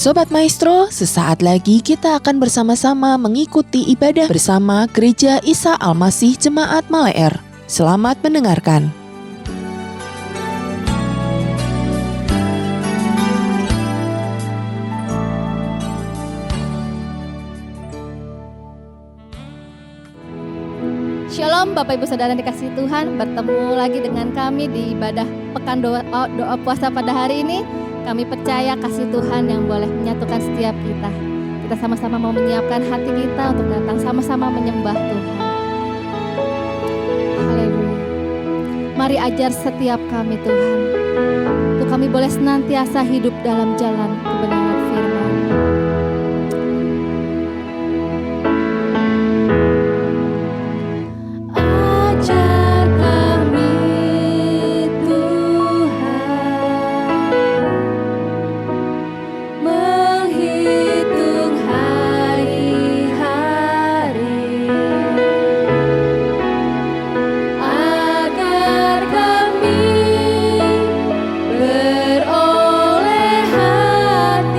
Sobat Maestro, sesaat lagi kita akan bersama-sama mengikuti ibadah bersama Gereja Isa Al-Masih Jemaat Maleer. Selamat mendengarkan. Shalom Bapak Ibu Saudara dikasih Tuhan, bertemu lagi dengan kami di ibadah Pekan Doa Puasa pada hari ini. Kami percaya kasih Tuhan yang boleh menyatukan setiap kita. Kita sama-sama mau menyiapkan hati kita untuk datang sama-sama menyembah Tuhan. Haleluya. Mari ajar setiap kami Tuhan, untuk kami boleh senantiasa hidup dalam jalan kebenaran firman. Beroleh hati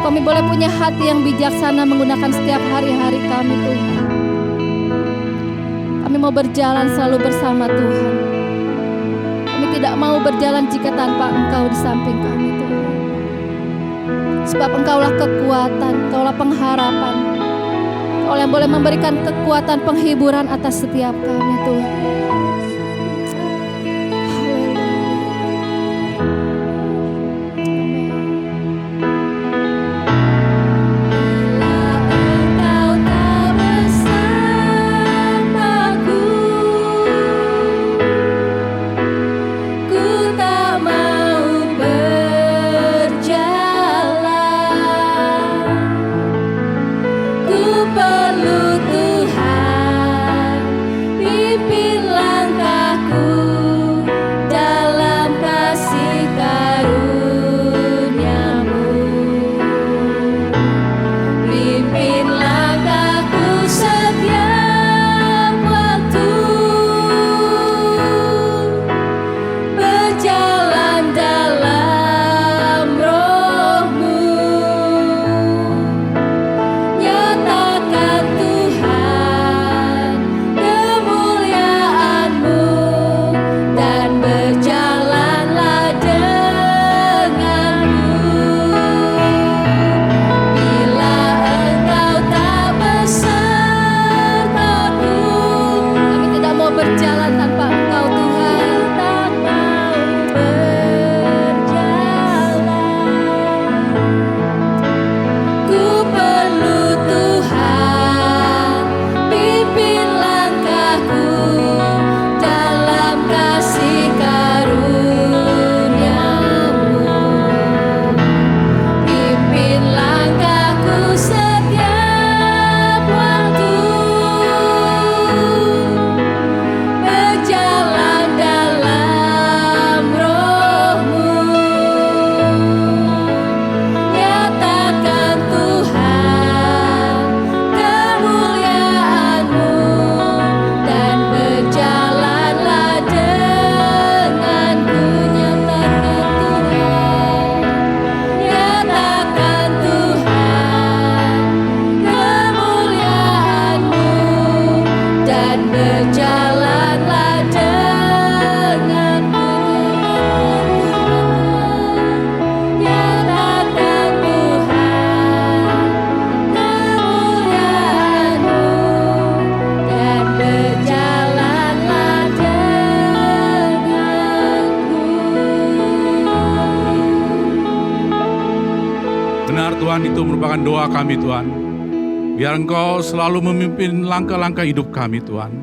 kami boleh punya hati yang bijaksana menggunakan setiap hari-hari kami Tuhan. Kami mau berjalan selalu bersama Tuhan. Kami tidak mau berjalan jika tanpa Engkau di samping kami Tuhan. Sebab Engkaulah kekuatan, Engkaulah pengharapan. Engkau yang boleh memberikan kekuatan penghiburan atas setiap kami Tuhan. Tuhan, itu merupakan doa kami Tuhan. Biar Engkau selalu memimpin langkah-langkah hidup kami Tuhan.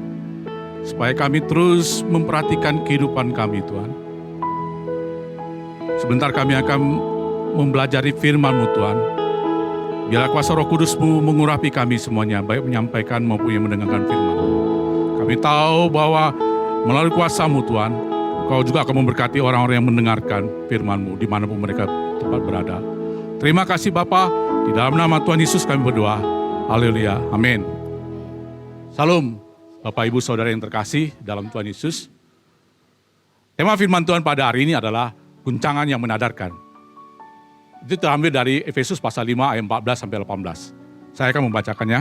Supaya kami terus memperhatikan kehidupan kami Tuhan. Sebentar kami akan mempelajari firman-Mu Tuhan. Biarlah kuasa Roh Kudus-Mu mengurapi kami semuanya, baik menyampaikan maupun yang mendengarkan firman. Kami tahu bahwa melalui kuasa-Mu Tuhan, Engkau juga akan memberkati orang-orang yang mendengarkan firman-Mu dimanapun mereka tempat berada. Terima kasih Bapa, di dalam nama Tuhan Yesus kami berdoa. Haleluya, amin. Salam, Bapak Ibu Saudara yang terkasih dalam Tuhan Yesus. Tema firman Tuhan pada hari ini adalah guncangan yang menadarkan. Itu terambil dari Efesus pasal 5 ayat 14 sampai 18. Saya akan membacakannya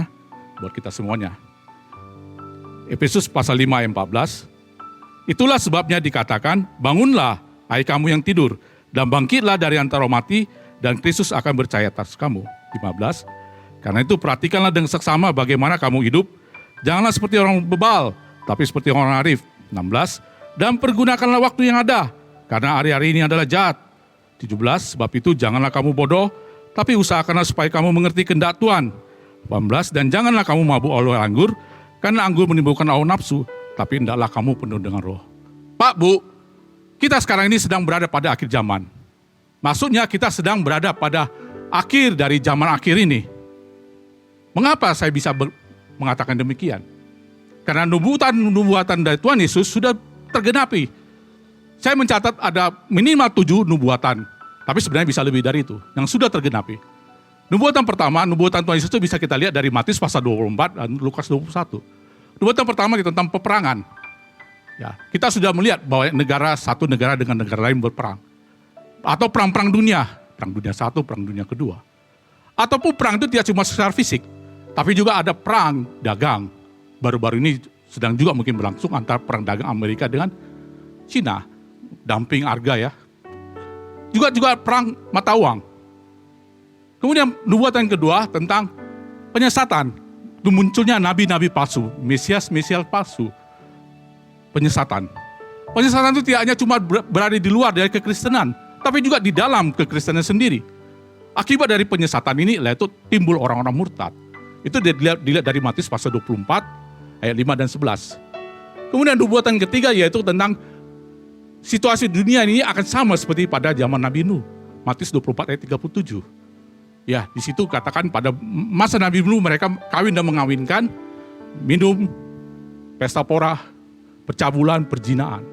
buat kita semuanya. Efesus pasal 5 ayat 14. Itulah sebabnya dikatakan, bangunlah hai kamu yang tidur, dan bangkitlah dari antara mati, dan Kristus akan bercahaya atas kamu. 15. Karena itu perhatikanlah dengan seksama bagaimana kamu hidup. Janganlah seperti orang bebal, tapi seperti orang arif. 16. Dan pergunakanlah waktu yang ada, karena hari-hari ini adalah jahat. 17. Sebab itu janganlah kamu bodoh, tapi usahakanlah supaya kamu mengerti kehendak Tuhan. 18. Dan janganlah kamu mabuk oleh anggur, karena anggur menimbulkan hawa nafsu, tapi hendaklah kamu penuh dengan roh. Pak, Bu, kita sekarang ini sedang berada pada akhir zaman. Maksudnya kita sedang berada pada akhir dari zaman akhir ini. Mengapa saya bisa mengatakan demikian? Karena nubuatan dari Tuhan Yesus sudah tergenapi. Saya mencatat ada minimal 7 nubuatan, tapi sebenarnya bisa lebih dari itu, yang sudah tergenapi. Nubuatan pertama, nubuatan Tuhan Yesus itu bisa kita lihat dari Matius pasal 24 dan Lukas 21. Nubuatan pertama tentang peperangan. Ya, kita sudah melihat bahwa satu negara dengan negara lain berperang. Atau perang-perang dunia. Perang dunia satu, perang dunia kedua. Ataupun perang itu tidak cuma secara fisik, tapi juga ada perang dagang. Baru-baru ini sedang juga mungkin berlangsung antara perang dagang Amerika dengan Cina. Dumping harga ya. Juga perang mata uang. Kemudian nubuatan kedua tentang penyesatan. Munculnya nabi-nabi palsu, Mesias palsu. Penyesatan. Penyesatan itu tidak hanya cuma berada di luar dari kekristenan, tapi juga di dalam kekristenan sendiri. Akibat dari penyesatan ini, yaitu timbul orang-orang murtad. Itu dilihat dari Matius pasal 24, ayat 5 dan 11. Kemudian nubuatan ketiga yaitu tentang situasi dunia ini akan sama seperti pada zaman Nabi Nuh. Matius 24 ayat 37. Ya, di situ katakan pada masa Nabi Nuh mereka kawin dan mengawinkan, minum, pesta pora, percabulan, perzinaan.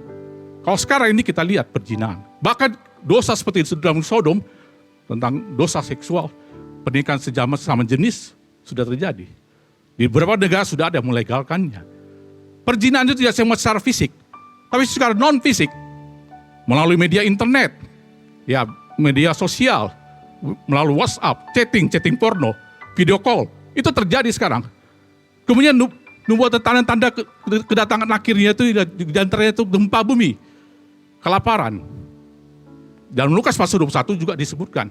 Kalau sekarang ini kita lihat perzinaan. Bahkan dosa seperti dalam Sodom, tentang dosa seksual, pernikahan sesama jenis sudah terjadi. Di beberapa negara sudah ada yang melegalkannya. Perzinaan itu tidak cuma secara fisik, tapi secara non fisik, melalui media internet, ya media sosial, melalui WhatsApp, chatting porno, video call, itu terjadi sekarang. Kemudian nubuatan tanda-tanda kedatangan akhirnya itu di antaranya itu gempa bumi, kelaparan. Dalam Lukas pasal 21 juga disebutkan,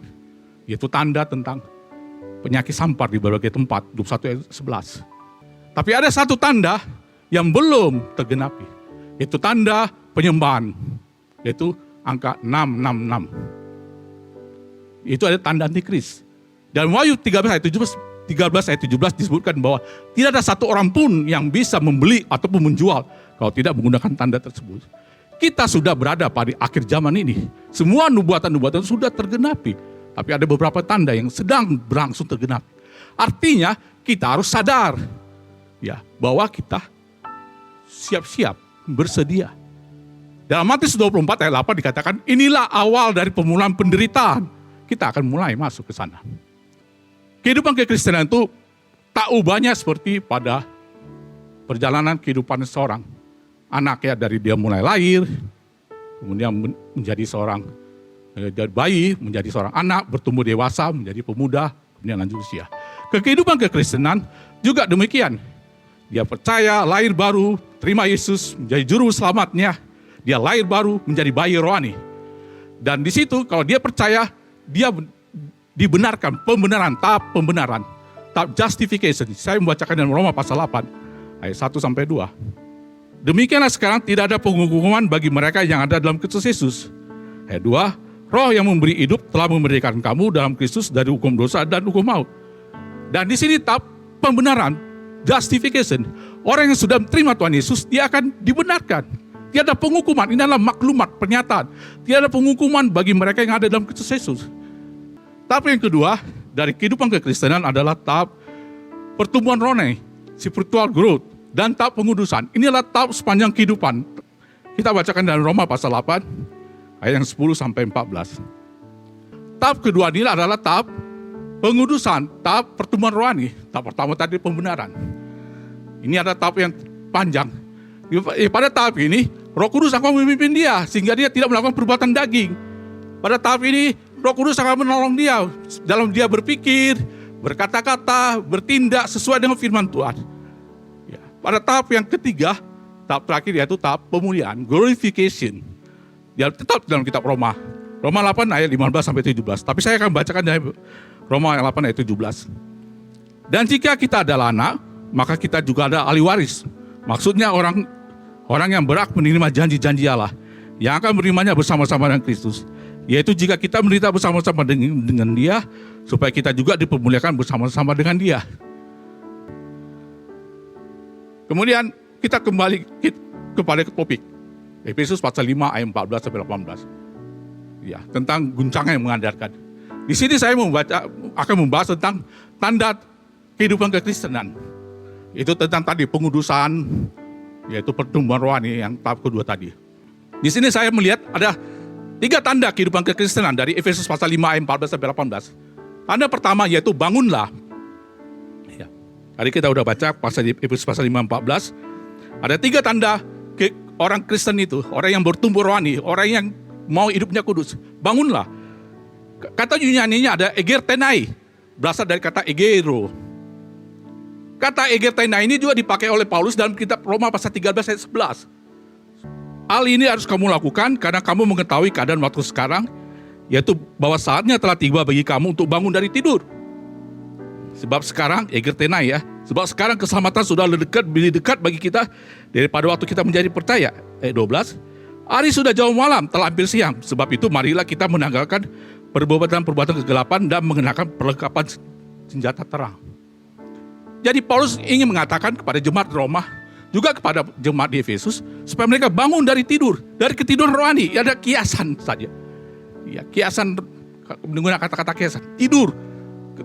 yaitu tanda tentang penyakit sampar di berbagai tempat, 21 ayat 11. Tapi ada satu tanda yang belum tergenapi, yaitu tanda penyembahan, yaitu angka 666. Itu ada tanda antikris. Dan Wahyu 13 ayat 17 disebutkan bahwa tidak ada satu orang pun yang bisa membeli ataupun menjual kalau tidak menggunakan tanda tersebut. Kita sudah berada pada akhir zaman ini. Semua nubuatan-nubuatan sudah tergenapi. Tapi ada beberapa tanda yang sedang berlangsung tergenapi. Artinya kita harus sadar ya bahwa kita siap-siap bersedia. Dalam Matius 24 ayat 8 dikatakan, inilah awal dari permulaan penderitaan. Kita akan mulai masuk ke sana. Kehidupan kekristenan itu tak ubahnya seperti pada perjalanan kehidupan seorang anak ya, dari dia mulai lahir, kemudian menjadi seorang dari bayi, menjadi seorang anak, bertumbuh dewasa, menjadi pemuda, kemudian lanjut usia. Kehidupan kekristenan juga demikian. Dia percaya, lahir baru, terima Yesus menjadi juru selamatnya. Dia lahir baru menjadi bayi rohani. Dan di situ kalau dia percaya, dia dibenarkan, tahap pembenaran, tahap justification. Saya membacakan dalam Roma pasal 8, ayat 1 sampai 2. Demikianlah sekarang tidak ada penghukuman bagi mereka yang ada dalam Kristus Yesus. Ayat 2, Roh yang memberi hidup telah memerdekakan kamu dalam Kristus dari hukum dosa dan hukum maut. Dan di sini tahap pembenaran, justification. Orang yang sudah menerima Tuhan Yesus, dia akan dibenarkan. Tiada penghukuman, ini adalah maklumat, pernyataan. Tiada penghukuman bagi mereka yang ada dalam Kristus Yesus. Tahap yang kedua dari kehidupan kekristenan adalah tahap pertumbuhan rohani, spiritual growth, dan tahap pengudusan. Inilah tahap sepanjang kehidupan. Kita bacakan dalam Roma pasal 8, ayat yang 10 sampai 14. Tahap kedua ini adalah tahap pengudusan, tahap pertumbuhan rohani. Tahap pertama tadi pembenaran. Ini adalah tahap yang panjang. Pada tahap ini, Roh Kudus akan memimpin dia sehingga dia tidak melakukan perbuatan daging. Pada tahap ini, Roh Kudus akan menolong dia dalam dia berpikir, berkata-kata, bertindak sesuai dengan firman Tuhan. Ya. Pada tahap yang ketiga, tahap terakhir yaitu tahap pemuliaan, glorification. Dia tetap dalam kitab Roma 8 ayat 15 sampai 17. Tapi saya akan bacakan dari Roma 8 ayat 17. Dan jika kita adalah anak, maka kita juga ada ahli waris. Maksudnya orang yang berhak menerima janji-janji Allah, yang akan menerimanya bersama-sama dengan Kristus. Yaitu jika kita menderita bersama-sama dengan dia, supaya kita juga dipermuliakan bersama-sama dengan dia. Kemudian kita kembali kepada topik. Efesus pasal 5 ayat 14 sampai 18. Ya, tentang guncangan yang mengadarkan. Di sini saya akan membahas tentang tanda kehidupan kekristenan. Itu tentang tadi pengudusan, yaitu pertumbuhan rohani yang tahap kedua tadi. Di sini saya melihat ada 3 tanda kehidupan kekristenan dari Efesus pasal 5 ayat 14 sampai 18. Tanda pertama yaitu bangunlah. Ya. Tadi kita udah baca pasal Efesus pasal 5 14. Ada 3 tanda orang Kristen itu, orang yang bertumbuh rohani, orang yang mau hidupnya kudus. Bangunlah. Kata Yunaninya ada egertenai. berasal dari kata egero. Kata egertena ini juga dipakai oleh Paulus dalam kitab Roma pasal 13 ayat 11. Hal ini harus kamu lakukan karena kamu mengetahui keadaan waktu sekarang, yaitu bahwa saatnya telah tiba bagi kamu untuk bangun dari tidur. Sebab sekarang, egertena ya, sebab sekarang keselamatan sudah lebih dekat bagi kita daripada waktu kita menjadi percaya. Ayat 12, hari sudah jauh malam, telah hampir siang. Sebab itu marilah kita menanggalkan perbuatan-perbuatan kegelapan dan mengenakan perlengkapan senjata terang. Jadi Paulus ingin mengatakan kepada jemaat Roma, juga kepada jemaat di Efesus, supaya mereka bangun dari tidur, dari ketiduran rohani. Ada kiasan saja. Ya, kiasan, menggunakan kata-kata kiasan. Tidur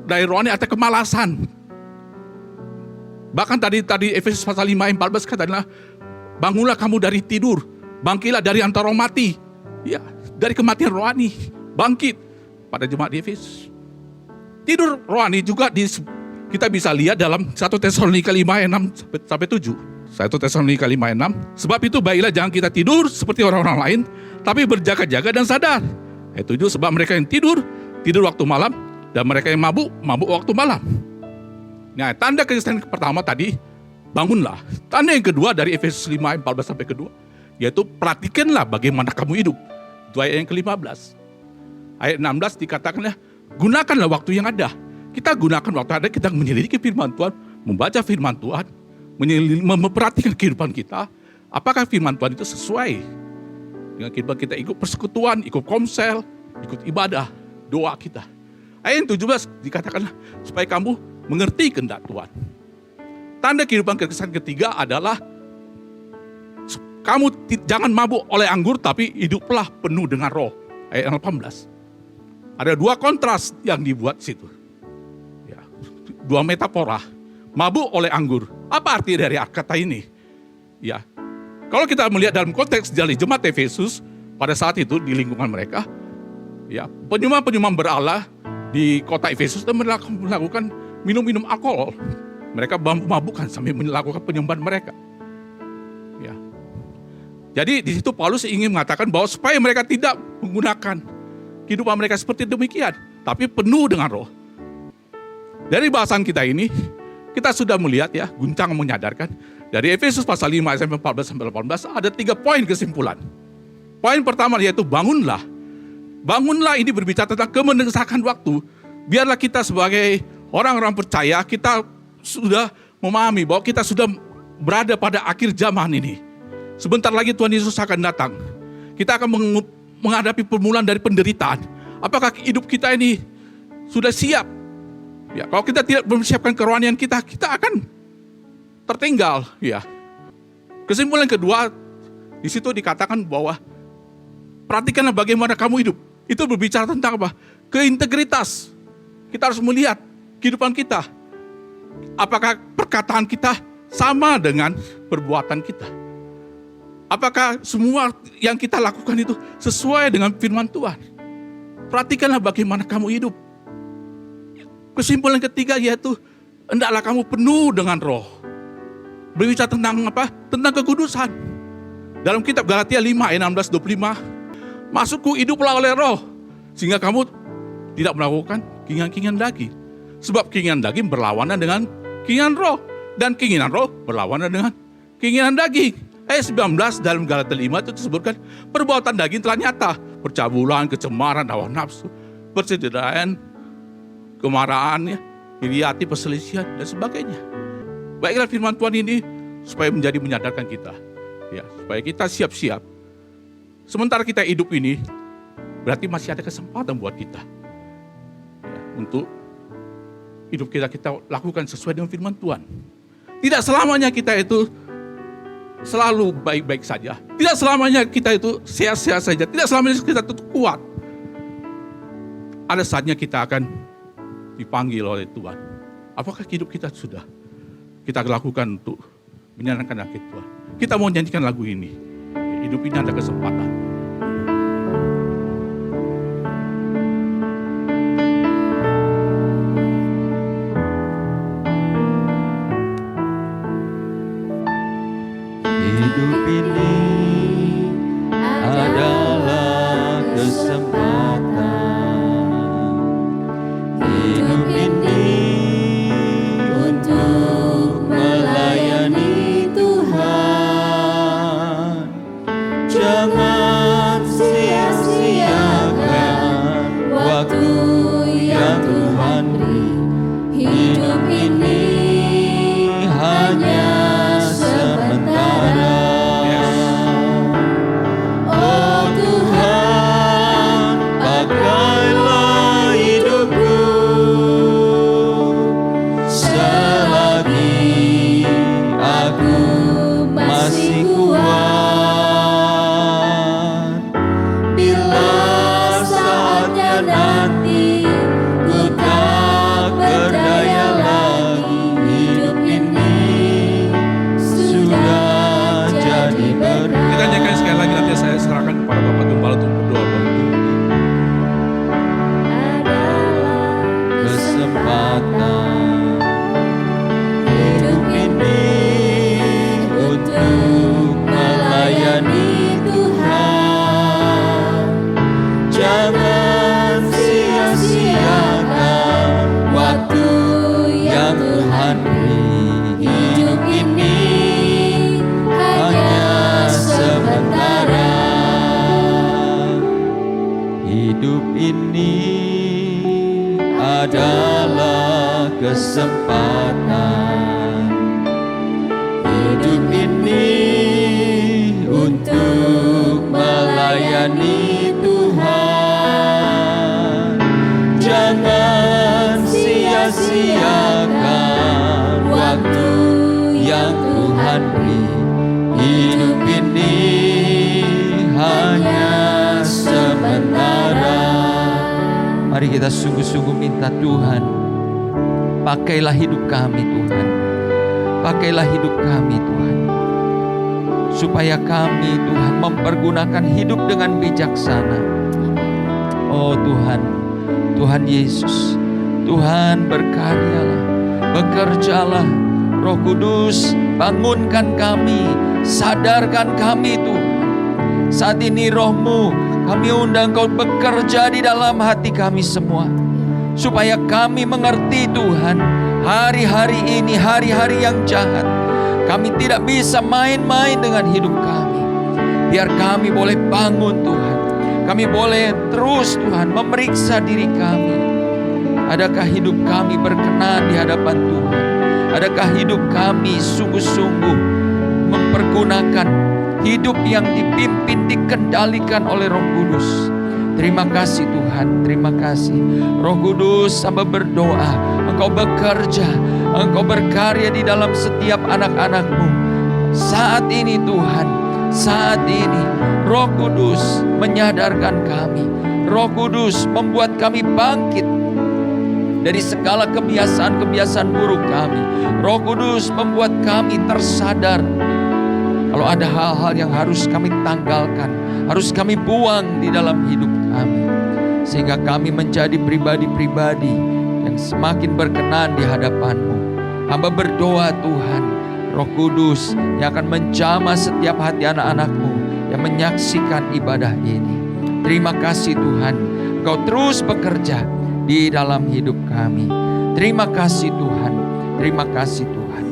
dari rohani atau kemalasan. Bahkan tadi Efesus pasal 5 ayat 14 katanya, bangunlah kamu dari tidur, bangkitlah dari antara orang mati. Ya, dari kematian rohani, bangkit pada jemaat di Efesus. Tidur rohani juga kita bisa lihat dalam 1 Tesalonika 5 ayat 6 sampai 7. 1 Tesalonika 5 ayat 6. Sebab itu baiklah jangan kita tidur seperti orang-orang lain, tapi berjaga-jaga dan sadar. Ayat 7, sebab mereka yang tidur waktu malam, dan mereka yang mabuk waktu malam. Nah, tanda Kristen pertama tadi, bangunlah. Tanda yang kedua dari Efesus 5 ayat 14 sampai kedua, yaitu perhatikanlah bagaimana kamu hidup. Itu ayat yang ke-15. Ayat 16 dikatakanlah, gunakanlah waktu yang ada. Kita gunakan waktu ada, kita menyelidiki firman Tuhan, membaca firman Tuhan, memperhatikan kehidupan kita. Apakah firman Tuhan itu sesuai dengan kehidupan kita? Ikut persekutuan, ikut komsel, ikut ibadah, doa kita. Ayat 17 dikatakanlah supaya kamu mengerti kehendak Tuhan. Tanda kehidupan Kristen ketiga adalah kamu jangan mabuk oleh anggur, tapi hiduplah penuh dengan roh. Ayat 18. Ada dua kontras yang dibuat situ. Dua metafora, mabuk oleh anggur. Apa arti dari kata ini? Ya, kalau kita melihat dalam konteks dari jemaat Efesus pada saat itu di lingkungan mereka, ya penyembah-penyembah berhala di kota Efesus dan melakukan minum alkohol. Mereka mabukkan sambil melakukan penyembahan mereka. Ya, jadi di situ Paulus ingin mengatakan bahwa supaya mereka tidak menggunakan kehidupan mereka seperti demikian, tapi penuh dengan roh. Dari bahasan kita ini, kita sudah melihat ya, guncang menyadarkan, dari Efesus pasal 5 ayat 14 sampai 18 ada 3 poin kesimpulan. Poin pertama yaitu bangunlah. Bangunlah ini berbicara tentang kemendesakan waktu. Biarlah kita sebagai orang-orang percaya, kita sudah memahami bahwa kita sudah berada pada akhir zaman ini. Sebentar lagi Tuhan Yesus akan datang. Kita akan menghadapi permulaan dari penderitaan. Apakah hidup kita ini sudah siap? Ya, kalau kita tidak mempersiapkan kerohanian kita akan tertinggal. Ya. Kesimpulan kedua, di situ dikatakan bahwa perhatikanlah bagaimana kamu hidup. Itu berbicara tentang apa? Keintegritas. Kita harus melihat kehidupan kita. Apakah perkataan kita sama dengan perbuatan kita? Apakah semua yang kita lakukan itu sesuai dengan firman Tuhan? Perhatikanlah bagaimana kamu hidup. Kesimpulan ketiga yaitu hendaklah kamu penuh dengan roh. Berbicara tentang apa? Tentang kekudusan. Dalam kitab Galatia 5 ayat 16-25, masukku hiduplah oleh roh, sehingga kamu tidak melakukan keinginan-keinginan daging. Sebab keinginan daging berlawanan dengan keinginan roh, dan keinginan roh berlawanan dengan keinginan daging. Ayat 19 dalam Galatia 5 itu disebutkan, perbuatan daging telah nyata, percabulan, kecemaran, hawa nafsu, persederahan, kemarahan, iri hati, perselisihan, dan sebagainya. Baiklah firman Tuhan ini supaya menjadi menyadarkan kita, ya, supaya kita siap-siap. Sementara kita hidup ini, berarti masih ada kesempatan buat kita, ya, untuk hidup kita lakukan sesuai dengan firman Tuhan. Tidak selamanya kita itu selalu baik-baik saja. Tidak selamanya kita itu sehat-sehat saja. Tidak selamanya kita itu kuat. Ada saatnya kita akan dipanggil oleh Tuhan. Apakah hidup kita sudah kita lakukan untuk menyenangkan hati Tuhan? Kita mau nyanyikan lagu ini. Hidup ini ada kesempatan. Hidup ini adalah kesempatan. Hidup ini Henry. Hidup ini hanya sementara. Hidup ini adalah kesempatan. Hidup ini untuk melayani Tuhan. Jangan sia-siakan waktu yang Tuhan beri. Hidup ini hanya sementara. Mari kita sungguh-sungguh minta Tuhan, pakailah hidup kami Tuhan. Pakailah hidup kami Tuhan, supaya kami Tuhan mempergunakan hidup dengan bijaksana. Oh Tuhan, Tuhan Yesus, Tuhan berkaryalah, bekerjalah. Roh Kudus, bangunkan kami, sadarkan kami Tuhan. Saat ini Roh-Mu, kami undang Kau bekerja di dalam hati kami semua, supaya kami mengerti Tuhan, hari-hari ini hari-hari yang jahat. Kami tidak bisa main-main dengan hidup kami. Biar kami boleh bangun Tuhan. Kami boleh terus Tuhan memeriksa diri kami. Adakah hidup kami berkenan di hadapan Tuhan? Adakah hidup kami sungguh-sungguh mempergunakan hidup yang dipimpin, dikendalikan oleh Roh Kudus? Terima kasih Tuhan, terima kasih. Roh Kudus, hamba berdoa, Engkau bekerja, Engkau berkarya di dalam setiap anak-anak-Mu. Saat ini Tuhan, saat ini Roh Kudus menyadarkan kami. Roh Kudus membuat kami bangkit dari segala kebiasaan-kebiasaan buruk kami. Roh Kudus membuat kami tersadar kalau ada hal-hal yang harus kami tanggalkan, harus kami buang di dalam hidup kami, sehingga kami menjadi pribadi-pribadi yang semakin berkenan di hadapan-Mu. Hamba berdoa Tuhan, Roh Kudus yang akan menjamah setiap hati anak-anak-Mu yang menyaksikan ibadah ini. Terima kasih Tuhan, Engkau terus bekerja di dalam hidup kami. Terima kasih Tuhan, terima kasih Tuhan.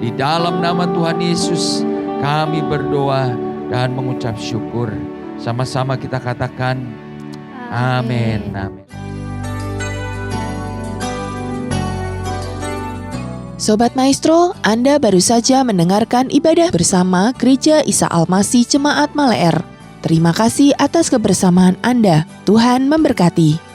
Di dalam nama Tuhan Yesus kami berdoa dan mengucap syukur. Sama-sama kita katakan amin. Amin. Sobat Maestro, Anda baru saja mendengarkan ibadah bersama Gereja Isa Almasih Jemaat Maleer. Terima kasih atas kebersamaan Anda. Tuhan memberkati.